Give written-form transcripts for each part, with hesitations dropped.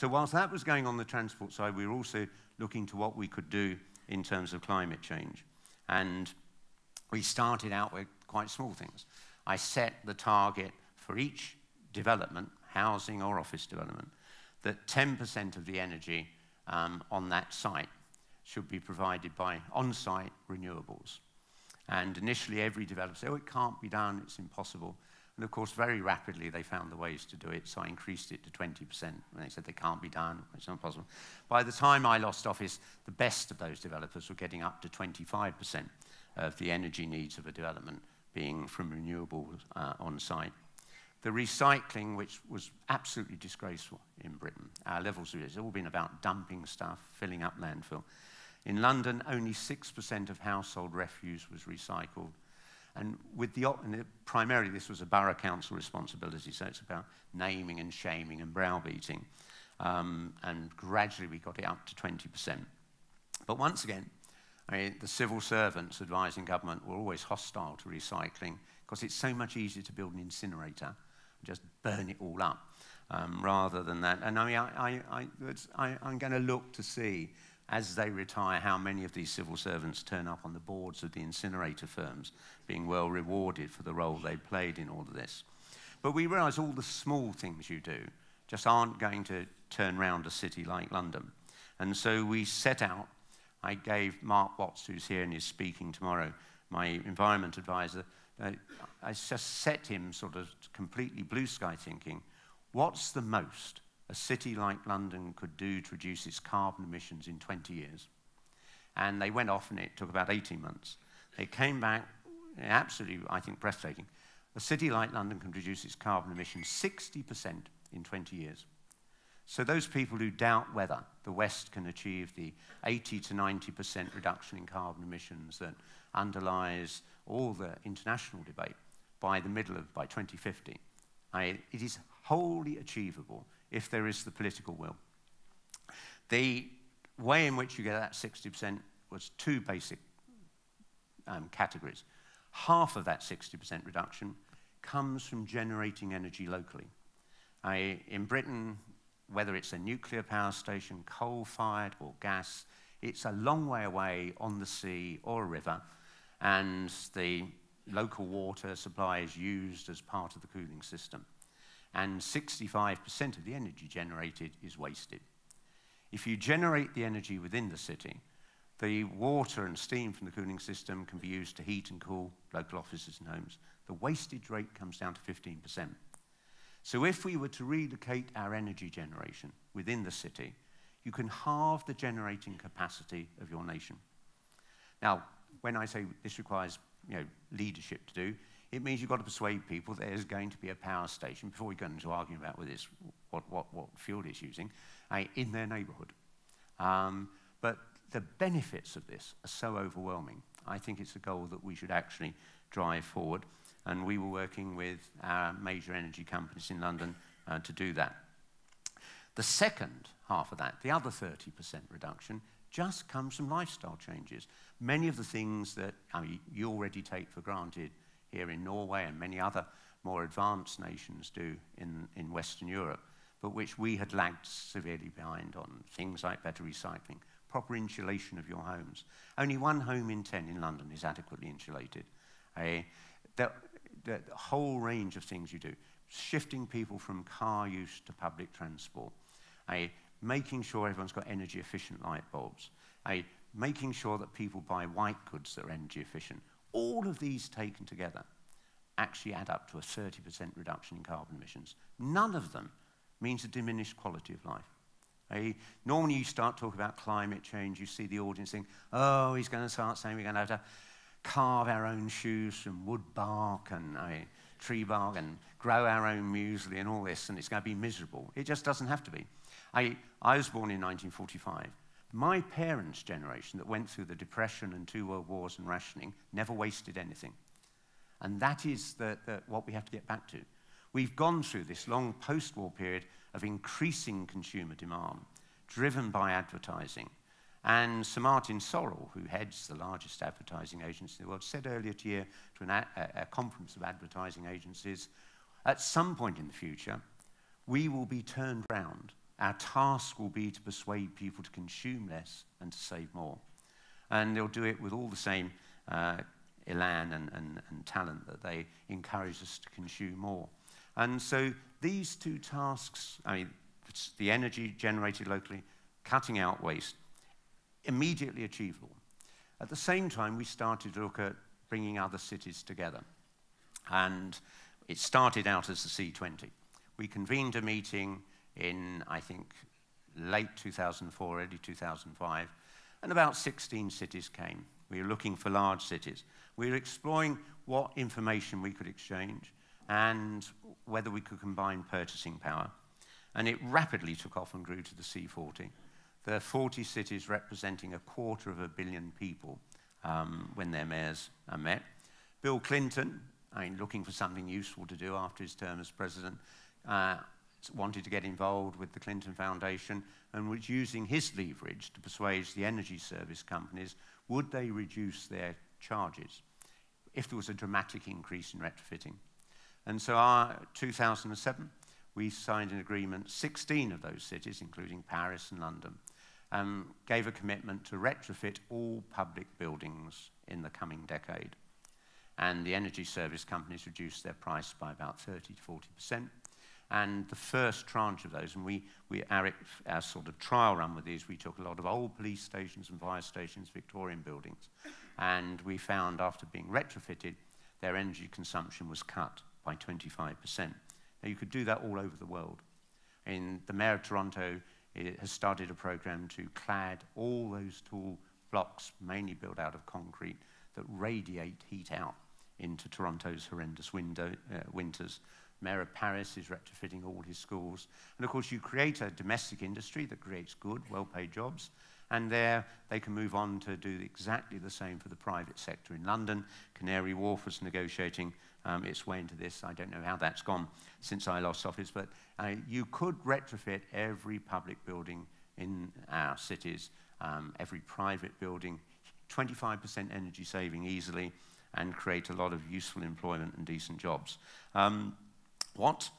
So whilst that was going on the transport side, we were also looking to what we could do in terms of climate change. And we started out with quite small things. I set the target for each development, housing or office development, that 10% of the energy on that site should be provided by on-site renewables. And initially, every developer said, oh, it can't be done, it's impossible. And of course, very rapidly, they found the ways to do it, so I increased it to 20%. And they said, they can't be done, it's not possible. By the time I lost office, the best of those developers were getting up to 25% of the energy needs of a development being from renewables on-site. The recycling, which was absolutely disgraceful in Britain, our levels of it, it's all been about dumping stuff, filling up landfill. In London, only 6% of household refuse was recycled. And primarily this was a borough council responsibility, so it's about naming and shaming and browbeating. And gradually we got it up to 20%. But once again, the civil servants advising government were always hostile to recycling because it's so much easier to build an incinerator and just burn it all up rather than that. And I'm going to look to see, as they retire, how many of these civil servants turn up on the boards of the incinerator firms, being well rewarded for the role they played in all of this. But we realise all the small things you do just aren't going to turn round a city like London. And so we set out. I gave Mark Watts, who's here and is speaking tomorrow, my environment advisor, I just set him sort of completely blue sky thinking, what's the most a city like London could do to reduce its carbon emissions in 20 years? And they went off and it took about 18 months. They came back, absolutely, I think, breathtaking. A city like London can reduce its carbon emissions 60% in 20 years. So those people who doubt whether the West can achieve the 80 to 90% reduction in carbon emissions that underlies all the international debate by 2050, it is wholly achievable if there is the political will. The way in which you get that 60% was two basic categories. Half of that 60% reduction comes from generating energy locally. In Britain, whether it's a nuclear power station, coal-fired or gas, it's a long way away on the sea or a river, and the local water supply is used as part of the cooling system. And 65% of the energy generated is wasted. If you generate the energy within the city, the water and steam from the cooling system can be used to heat and cool local offices and homes. The wastage rate comes down to 15%. So if we were to relocate our energy generation within the city, you can halve the generating capacity of your nation. Now, when I say this requires leadership to do, it means you've got to persuade people that there's going to be a power station, before we go into arguing about what fuel it's using, in their neighbourhood. But the benefits of this are so overwhelming. I think it's a goal that we should actually drive forward. And we were working with our major energy companies in London to do that. The second half of that, the other 30% reduction, just comes from lifestyle changes. Many of the things that you already take for granted here in Norway and many other more advanced nations do in Western Europe, but which we had lagged severely behind on, things like better recycling, proper insulation of your homes. Only 1 home in 10 in London is adequately insulated. The whole range of things you do, shifting people from car use to public transport, making sure everyone's got energy efficient light bulbs, making sure that people buy white goods that are energy efficient. All of these taken together actually add up to a 30% reduction in carbon emissions. None of them means a diminished quality of life. Normally you start talking about climate change, you see the audience think, oh, he's going to start saying we're going to have to carve our own shoes from wood bark and tree bark and grow our own muesli and all this, and it's going to be miserable. It just doesn't have to be. I was born in 1945. My parents' generation that went through the Depression and 2 world wars and rationing never wasted anything. And that is what we have to get back to. We've gone through this long post-war period of increasing consumer demand, driven by advertising. And Sir Martin Sorrell, who heads the largest advertising agency in the world, said earlier today to a conference of advertising agencies, at some point in the future, we will be turned round our task will be to persuade people to consume less and to save more. And they'll do it with all the same elan and talent that they encourage us to consume more. And so these two tasks, I mean, it's the energy generated locally, cutting out waste, immediately achievable. At the same time, we started to look at bringing other cities together. And it started out as the C20. We convened a meeting in, I think, late 2004, early 2005, and about 16 cities came. We were looking for large cities. We were exploring what information we could exchange and whether we could combine purchasing power. And it rapidly took off and grew to the C40. There are 40 cities representing 250 million people when their mayors are met. Bill Clinton, looking for something useful to do after his term as president, wanted to get involved with the Clinton Foundation and was using his leverage to persuade the energy service companies, would they reduce their charges if there was a dramatic increase in retrofitting. And so 2007, we signed an agreement, 16 of those cities, including Paris and London, gave a commitment to retrofit all public buildings in the coming decade. And the energy service companies reduced their price by about 30 to 40%. And the first tranche of those, and our sort of trial run with these, we took a lot of old police stations and fire stations, Victorian buildings, and we found after being retrofitted, their energy consumption was cut by 25%. Now, you could do that all over the world. The Mayor of Toronto has started a program to clad all those tall blocks, mainly built out of concrete, that radiate heat out into Toronto's horrendous winters. Mayor of Paris is retrofitting all his schools. And of course, you create a domestic industry that creates good, well-paid jobs, and there they can move on to do exactly the same for the private sector. In London, Canary Wharf was negotiating its way into this. I don't know how that's gone since I lost office, but you could retrofit every public building in our cities, every private building, 25% energy saving easily, and create a lot of useful employment and decent jobs. What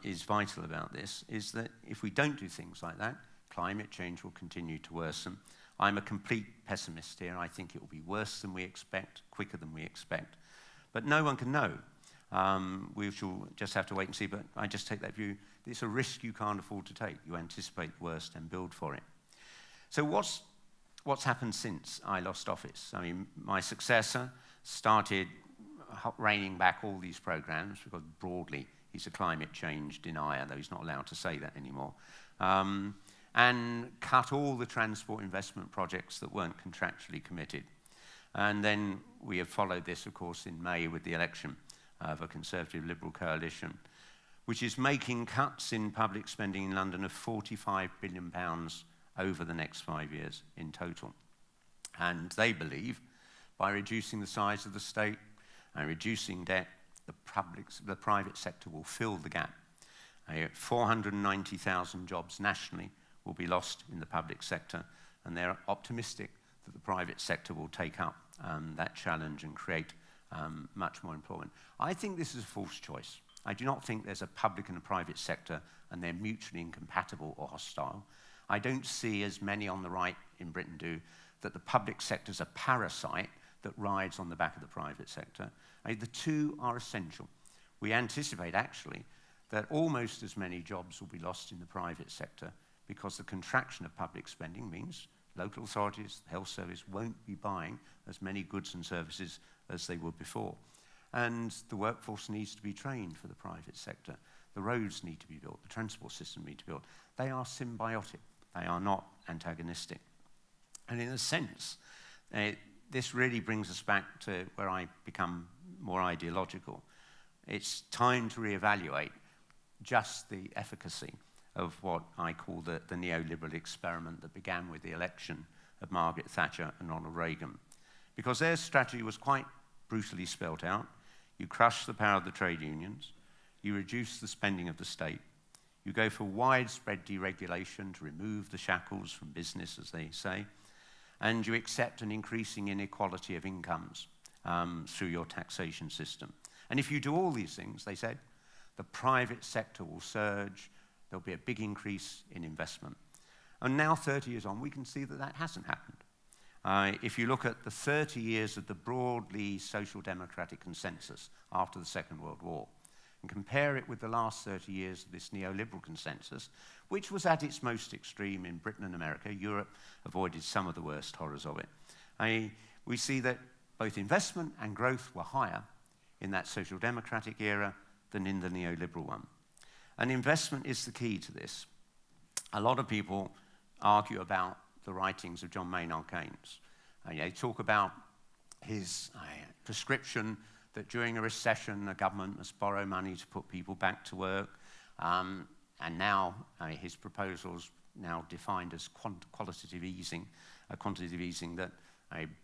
is vital about this is that if we don't do things like that, climate change will continue to worsen. I'm a complete pessimist here. I think it will be worse than we expect, quicker than we expect. But no one can know. We shall just have to wait and see, but I just take that view. It's a risk you can't afford to take. You anticipate the worst and build for it. So what's happened since I lost office? I mean, my successor started reining back all these programs because broadly he's a climate change denier, though he's not allowed to say that anymore, and cut all the transport investment projects that weren't contractually committed. And then we have followed this, of course, in May with the election of a Conservative Liberal coalition, which is making cuts in public spending in London of £45 billion over the next 5 years in total. And they believe by reducing the size of the state and reducing debt, the private sector will fill the gap. 490,000 jobs nationally will be lost in the public sector, and they're optimistic that the private sector will take up that challenge and create much more employment. I think this is a false choice. I do not think there's a public and a private sector and they're mutually incompatible or hostile. I don't see, as many on the right in Britain do, that the public sector is a parasite that rides on the back of the private sector. The two are essential. We anticipate, actually, that almost as many jobs will be lost in the private sector because the contraction of public spending means local authorities, the health service, won't be buying as many goods and services as they would before. And the workforce needs to be trained for the private sector. The roads need to be built. The transport system needs to be built. They are symbiotic. They are not antagonistic. And in a sense, this really brings us back to where I become more ideological. It's time to reevaluate just the efficacy of what I call the neoliberal experiment that began with the election of Margaret Thatcher and Ronald Reagan. Because their strategy was quite brutally spelt out. You crush the power of the trade unions, you reduce the spending of the state, you go for widespread deregulation to remove the shackles from business, as they say, and you accept an increasing inequality of incomes through your taxation system. And if you do all these things, they said, the private sector will surge, there'll be a big increase in investment. And now, 30 years on, we can see that that hasn't happened. If you look at the 30 years of the broadly social democratic consensus after the Second World War, and compare it with the last 30 years of this neoliberal consensus, which was at its most extreme in Britain and America. Europe avoided some of the worst horrors of it. We see that both investment and growth were higher in that social democratic era than in the neoliberal one. And investment is the key to this. A lot of people argue about the writings of John Maynard Keynes. They talk about his prescription that during a recession, the government must borrow money to put people back to work. And now his proposals now defined as quantitative easing that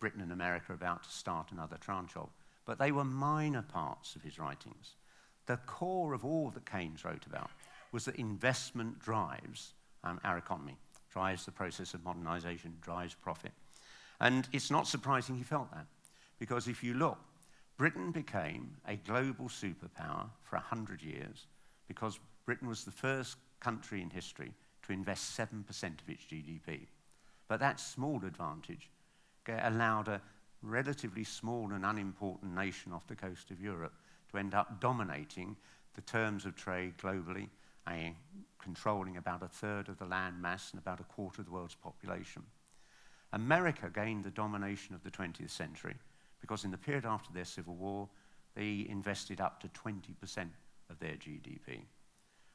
Britain and America are about to start another tranche of. But they were minor parts of his writings. The core of all that Keynes wrote about was that investment drives our economy, drives the process of modernization, drives profit. And it's not surprising he felt that, because if you look, Britain became a global superpower for 100 years because Britain was the first country in history to invest 7% of its GDP. But that small advantage allowed a relatively small and unimportant nation off the coast of Europe to end up dominating the terms of trade globally, controlling about a third of the land mass and about a quarter of the world's population. America gained the domination of the 20th century because in the period after their Civil War, they invested up to 20% of their GDP.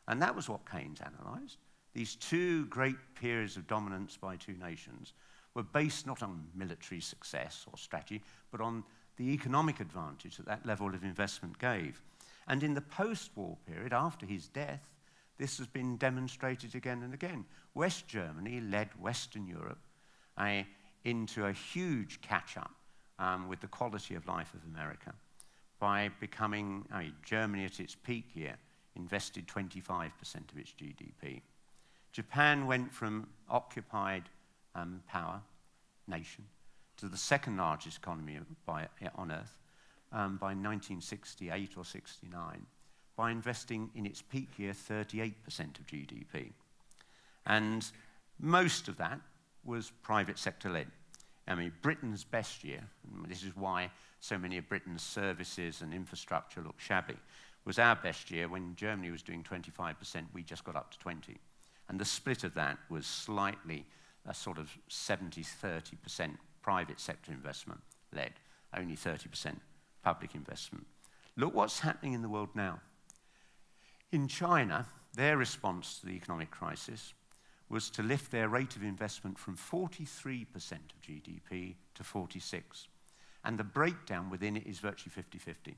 And that was what Keynes analysed. These two great periods of dominance by two nations were based not on military success or strategy, but on the economic advantage that that level of investment gave. And in the post-war period, after his death, this has been demonstrated again and again. West Germany led Western Europe into a huge catch-up with the quality of life of America by becoming, Germany at its peak year invested 25% of its GDP. Japan went from occupied power nation to the second largest economy on earth by 1968 or 69 by investing in its peak year 38% of GDP. And most of that was private sector led. Britain's best year, and this is why so many of Britain's services and infrastructure look shabby, was our best year when Germany was doing 25%, we just got up to 20. And the split of that was slightly a sort of 70-30% private sector investment led, only 30% public investment. Look what's happening in the world now. In China, their response to the economic crisis was to lift their rate of investment from 43% of GDP to 46%. And the breakdown within it is virtually 50-50.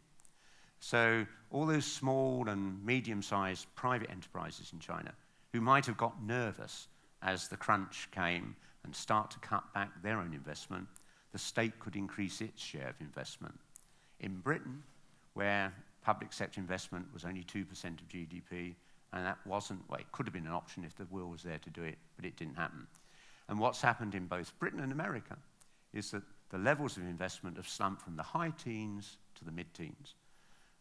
So all those small and medium-sized private enterprises in China who might have got nervous as the crunch came and start to cut back their own investment, the state could increase its share of investment. In Britain, where public sector investment was only 2% of GDP, and that wasn't, well, it could have been an option if the will was there to do it, but it didn't happen. And what's happened in both Britain and America is that the levels of investment have slumped from the high teens to the mid-teens.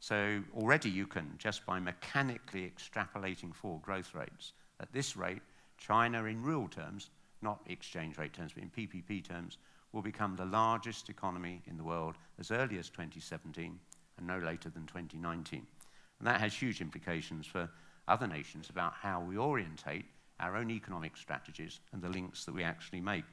So already you can, just by mechanically extrapolating forward growth rates, at this rate, China in real terms, not exchange rate terms, but in PPP terms, will become the largest economy in the world as early as 2017 and no later than 2019. And that has huge implications for other nations about how we orientate our own economic strategies and the links that we actually make.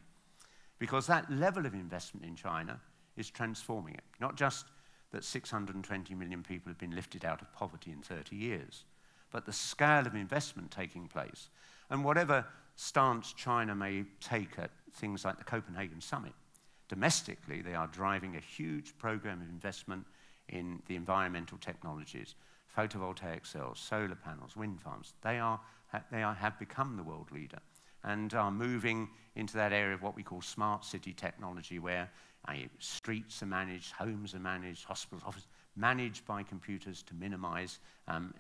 Because that level of investment in China is transforming it. Not just that 620 million people have been lifted out of poverty in 30 years, but the scale of investment taking place. And whatever stance China may take at things like the Copenhagen Summit, domestically they are driving a huge program of investment in the environmental technologies, photovoltaic cells, solar panels, wind farms. They have become the world leader and are moving into that area of what we call smart city technology, where streets are managed, homes are managed, hospitals, offices, managed by computers to minimize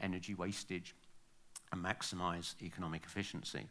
energy wastage and maximize economic efficiency.